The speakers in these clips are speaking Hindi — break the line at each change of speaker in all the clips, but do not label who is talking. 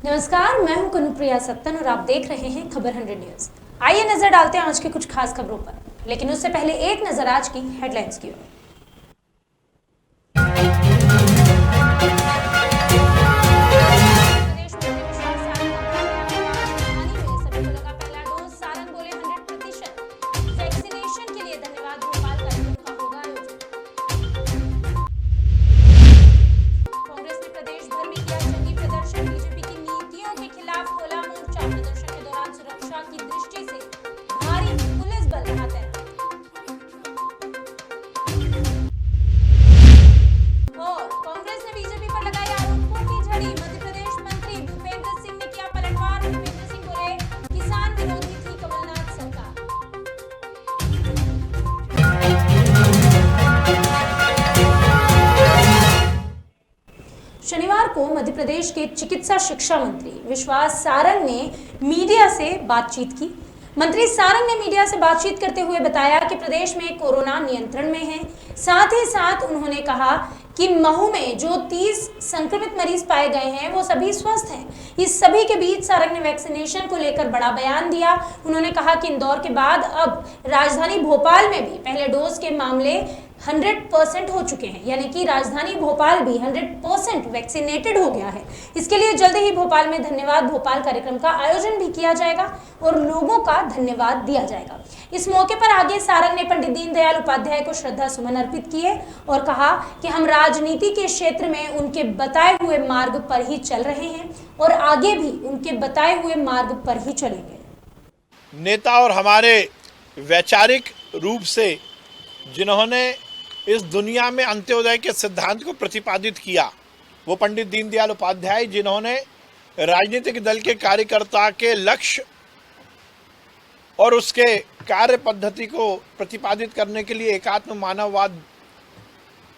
नमस्कार, मैं हूं कनुप्रिया सत्तन और आप देख रहे हैं खबर 100 न्यूज। आइए नजर डालते हैं आज के कुछ खास खबरों पर, लेकिन उससे पहले एक नजर आज की हेडलाइंस की ओर। शनिवार को मध्य प्रदेश के चिकित्सा शिक्षा मंत्री विश्वास सारंग ने मीडिया से बातचीत की। मंत्री सारंग ने मीडिया से बातचीत करते हुए बताया कि प्रदेश में कोरोना नियंत्रण में है। साथ ही साथ उन्होंने कहा कि महू में जो 30 संक्रमित मरीज पाए गए हैं वो सभी स्वस्थ हैं। इस सभी के बीच सारंग ने वैक्सीनेशन को लेकर बड़ा बयान दिया। उन्होंने कहा कि इंदौर के बाद अब राजधानी भोपाल में भी पहले डोज के मामले 100% हो चुके हैं, यानी कि राजधानी भोपाल भी 100% वैक्सीनेटेड हो गया है। इसके लिए जल्द ही भोपाल में धन्यवाद भोपाल कार्यक्रम का आयोजन भी किया जाएगा और लोगों का धन्यवाद दिया जाएगा। इस मौके पर आगे सारंग ने पंडित दीनदयाल उपाध्याय को श्रद्धा सुमन अर्पित किए और कहा कि हम राजनीति के क्षेत्र में उनके बताए हुए मार्ग पर ही चल रहे हैं और आगे भी उनके बताए हुए मार्ग पर ही चलेंगे।
नेता और हमारे वैचारिक रूप से जिन्होंने इस दुनिया में अंत्योदय के सिद्धांत को प्रतिपादित किया, वो पंडित दीनदयाल उपाध्याय, जिन्होंने राजनीतिक दल के कार्यकर्ता के लक्ष्य और उसके कार्य पद्धति को प्रतिपादित करने के लिए एकात्म मानववाद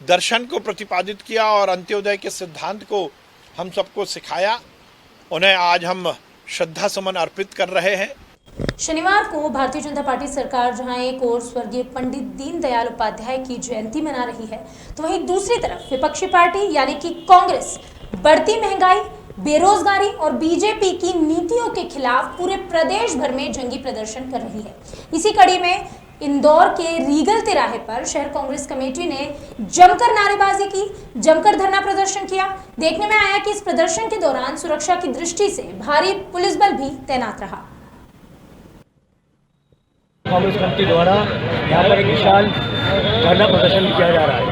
दर्शन को प्रतिपादित किया और अंत्योदय के सिद्धांत को हम सबको सिखाया। उन्हें आज हम श्रद्धा सुमन अर्पित कर रहे हैं।
शनिवार को भारतीय जनता पार्टी सरकार जहां एक ओर स्वर्गीय पंडित दीनदयाल उपाध्याय की जयंती मना रही है, तो वहीं दूसरी तरफ विपक्षी पार्टी यानी कि कांग्रेस बढ़ती महंगाई, बेरोजगारी और बीजेपी की नीतियों के खिलाफ पूरे प्रदेश भर में जंगी प्रदर्शन कर रही है। इसी कड़ी में इंदौर के रीगल तिराहे पर शहर कांग्रेस कमेटी ने जमकर नारेबाजी की, जमकर धरना प्रदर्शन किया। देखने में आया कि इस प्रदर्शन के दौरान सुरक्षा की दृष्टि से भारी पुलिस बल भी तैनात रहा।
कांग्रेस कमेटी द्वारा यहाँ पर एक विशाल धरना प्रदर्शन किया जा रहा है।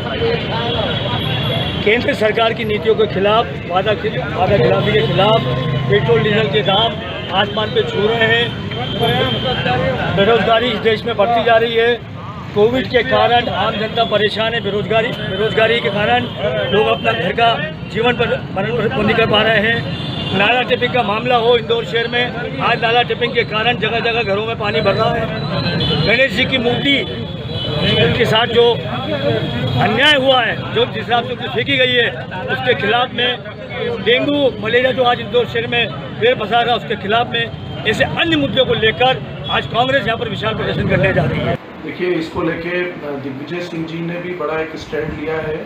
केंद्र सरकार की नीतियों के खिलाफ, वादा खिलाफी के खिलाफ पेट्रोल डीजल के दाम आसमान पे छू रहे हैं। बेरोजगारी इस देश में बढ़ती जा रही है। कोविड के कारण आम जनता परेशान है। बेरोजगारी के कारण लोग अपना घर का जीवन पर नहीं कर पा रहे हैं। नाला टिपिंग का मामला हो इंदौर शहर में, आज नाला टिपिंग के कारण जगह जगह घरों में पानी भर रहा है। गणेश जी की मूर्ति के साथ जो अन्याय हुआ है, जो जिस हिसाब से फेंकी गई है, उसके खिलाफ में डेंगू मलेरिया जो आज इंदौर शहर में पेड़ बसा रहा है, उसके खिलाफ में ऐसे अन्य मुद्दों को लेकर आज कांग्रेस यहाँ पर विशाल प्रदर्शन करने जा रही है।
देखिए, इसको लेके दिग्विजय सिंह जी ने भी बड़ा एक स्टैंड लिया है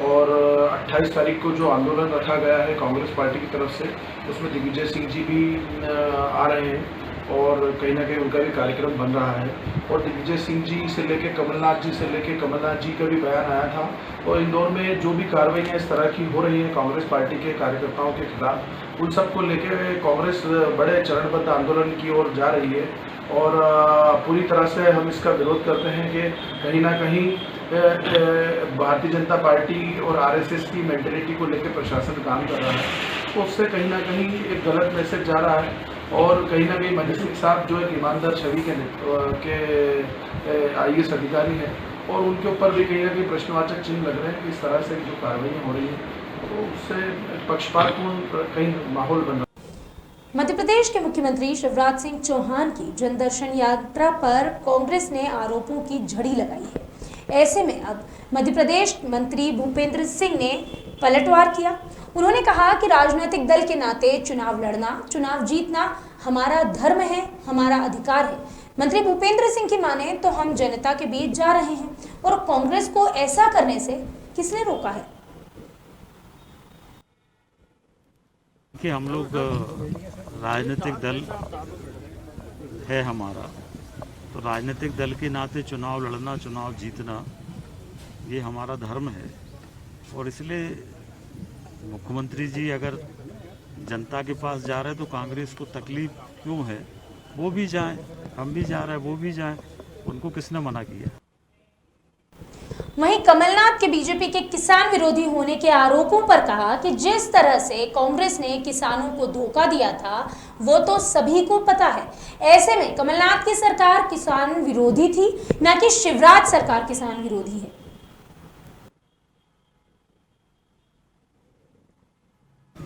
और 28 तारीख को जो आंदोलन रखा गया है कांग्रेस पार्टी की तरफ से, उसमें दिग्विजय सिंह जी भी आ रहे हैं और कहीं ना कहीं उनका भी कार्यक्रम बन रहा है। और दिग्विजय सिंह जी से लेके कमलनाथ जी का भी बयान आया था। और इंदौर में जो भी कार्रवाइयाँ इस तरह की हो रही हैं कांग्रेस पार्टी के कार्यकर्ताओं के खिलाफ, उन सब को लेके कांग्रेस बड़े चरणबद्ध आंदोलन की ओर जा रही है। और पूरी तरह से हम इसका विरोध करते हैं कि कहीं ना कहीं भारतीय जनता पार्टी और आरएसएस की मेंटेलिटी को लेकर प्रशासन काम कर रहा है, तो उससे कहीं ना कहीं एक गलत मैसेज जा रहा है। और कहीं ना कहीं मनीष सिंह साहब जो एक ईमानदार छवि के आईएएस अधिकारी हैं और उनके ऊपर भी कहीं ना कहीं प्रश्नवाचक चिन्ह लग रहे हैं कि इस तरह से जो कार्रवाई हो रही है, तो उससे पक्षपातपूर्ण कहीं माहौल बन रहा है।
मध्य प्रदेश के मुख्यमंत्री शिवराज सिंह चौहान की जन दर्शन यात्रा पर कांग्रेस ने आरोपों की झड़ी लगाई है। ऐसे में अब मध्य प्रदेश मंत्री भूपेंद्र सिंह ने पलटवार किया। उन्होंने कहा कि राजनीतिक दल के नाते चुनाव लड़ना, चुनाव जीतना हमारा धर्म है, हमारा अधिकार है। मंत्री भूपेंद्र सिंह की माने तो हम जनता के बीच जा रहे हैं और कांग्रेस को ऐसा करने से किसने रोका है।
देखिए, हम लोग राजनीतिक दल है हमारा, तो राजनीतिक दल के नाते चुनाव लड़ना, चुनाव जीतना ये हमारा धर्म है। और इसलिए मुख्यमंत्री जी अगर जनता के पास जा रहे हैं तो कांग्रेस को तकलीफ क्यों है? वो भी जाएं, हम भी जा रहे हैं, वो भी जाएं, उनको किसने मना किया?
वहीं कमलनाथ के बीजेपी के किसान विरोधी होने के आरोपों पर कहा कि जिस तरह से कांग्रेस ने किसानों को धोखा दिया था वो तो सभी को पता है। ऐसे में कमलनाथ की सरकार किसान विरोधी थी, न कि शिवराज सरकार किसान विरोधी है।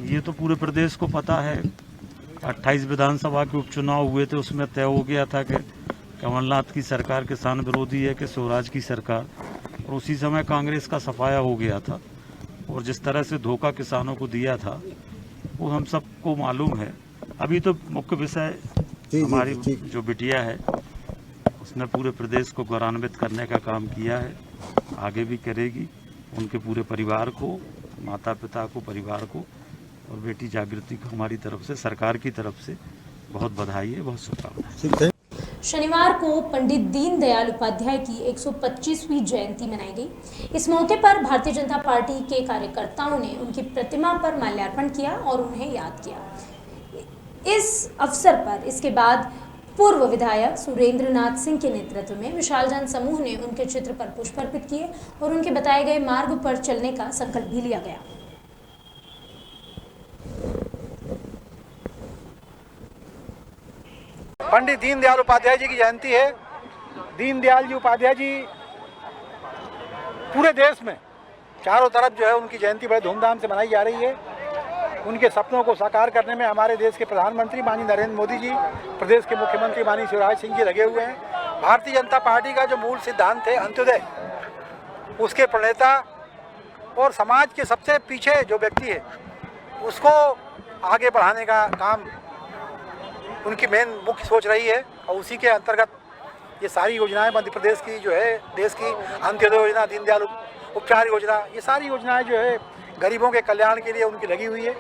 ये तो पूरे प्रदेश को पता है। 28 विधानसभा के उपचुनाव हुए थे, उसमें तय हो गया था कि कमलनाथ की सरकार किसान विरोधी है कि स्वराज की सरकार। और उसी समय कांग्रेस का सफाया हो गया था। और जिस तरह से धोखा किसानों को दिया था वो हम सबको मालूम है। अभी तो मुख्य विषय हमारी जो बिटिया है उसने पूरे प्रदेश को गौरवान्वित करने का काम किया है, आगे भी करेगी। उनके पूरे परिवार को, माता पिता को, परिवार को और बेटी जागृति को हमारी तरफ से, सरकार की तरफ से बहुत बधाई है, बहुत शुभकामनाएं।
शनिवार को पंडित दीनदयाल उपाध्याय की 125वीं जयंती मनाई गई। इस मौके पर भारतीय जनता पार्टी के कार्यकर्ताओं ने उनकी प्रतिमा पर माल्यार्पण किया और उन्हें याद किया। इस अवसर पर इसके बाद पूर्व विधायक सुरेंद्र नाथ सिंह के नेतृत्व में विशाल जन समूह ने उनके चित्र पर पुष्प अर्पित किए और उनके बताए गए मार्ग पर चलने का संकल्प भी लिया गया।
पंडित दीनदयाल उपाध्याय जी की जयंती है। दीनदयाल जी उपाध्याय जी पूरे देश में चारों तरफ जो है उनकी जयंती बड़े धूमधाम से मनाई जा रही है। उनके सपनों को साकार करने में हमारे देश के प्रधानमंत्री माननीय नरेंद्र मोदी जी, प्रदेश के मुख्यमंत्री माननीय शिवराज सिंह जी लगे हुए हैं। भारतीय जनता पार्टी का जो मूल सिद्धांत है अंत्योदय, उसके प्रणेता और समाज के सबसे पीछे जो व्यक्ति है उसको आगे बढ़ाने का काम उनकी मेन मुख्य सोच रही है। और उसी के अंतर्गत ये सारी योजनाएं मध्य प्रदेश की जो है, देश की अंत्योदय योजना, दीनदयाल उपचार योजना, ये सारी योजनाएं जो है गरीबों के कल्याण के लिए उनकी लगी हुई है।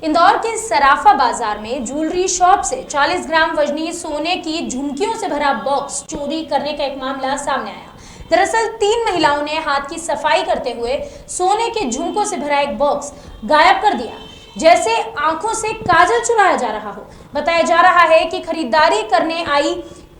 इंदौर के सराफा बाजार में ज्वेलरी शॉप से 40 ग्राम वजनी सोने की झुमकियों से भरा बॉक्स चोरी करने का एक मामला सामने आया। दरअसल 3 महिलाओं ने हाथ की सफाई करते हुए सोने के झुमकों से भरा एक बॉक्स गायब कर दिया, जैसे आंखों से काजल चुराया जा रहा हो। बताया जा रहा है कि खरीदारी करने आई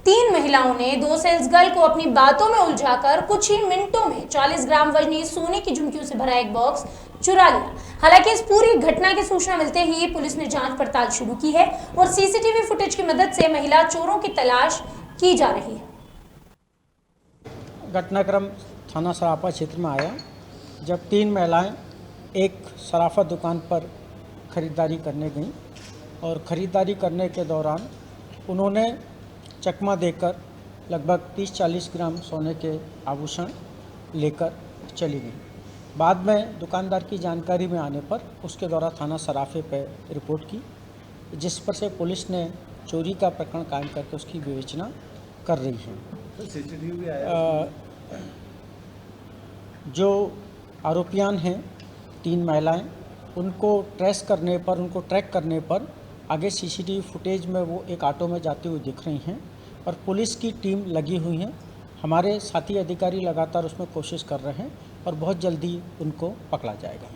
3 महिलाओं ने 2 सेल्स गर्ल को अपनी बातों में उलझाकर कुछ ही मिनटों में 40 ग्राम वजनी सोने की झुमकियों से भरा एक बॉक्स चुरा लिया। हालांकि इस पूरी घटना की सूचना मिलते ही पुलिस ने जांच पड़ताल शुरू की है और सीसीटीवी फुटेज की मदद से महिला चोरों की तलाश की जा रही है।
घटनाक्रम थाना सराफा क्षेत्र में आया, जब 3 महिलाएं एक सराफा दुकान पर खरीदारी करने गईं और ख़रीदारी करने के दौरान उन्होंने चकमा देकर लगभग 30-40 ग्राम सोने के आभूषण लेकर चली गई। बाद में दुकानदार की जानकारी में आने पर उसके द्वारा थाना सराफे पर रिपोर्ट की, जिस पर से पुलिस ने चोरी का प्रकरण कायम करके उसकी विवेचना कर रही है। जो आरोपियां हैं 3 महिलाएं, उनको ट्रेस करने पर, उनको ट्रैक करने पर आगे सीसीटीवी फुटेज में वो एक ऑटो में जाते हुए दिख रही हैं और पुलिस की टीम लगी हुई है। हमारे साथी अधिकारी लगातार उसमें कोशिश कर रहे हैं और बहुत जल्दी उनको पकड़ा जाएगा।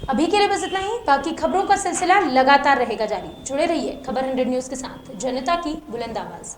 अभी के लिए बस इतना ही। बाकी खबरों का सिलसिला लगातार रहेगा जारी। जुड़े रहिए खबर 100 न्यूज़ के साथ, जनता की बुलंद आवाज़।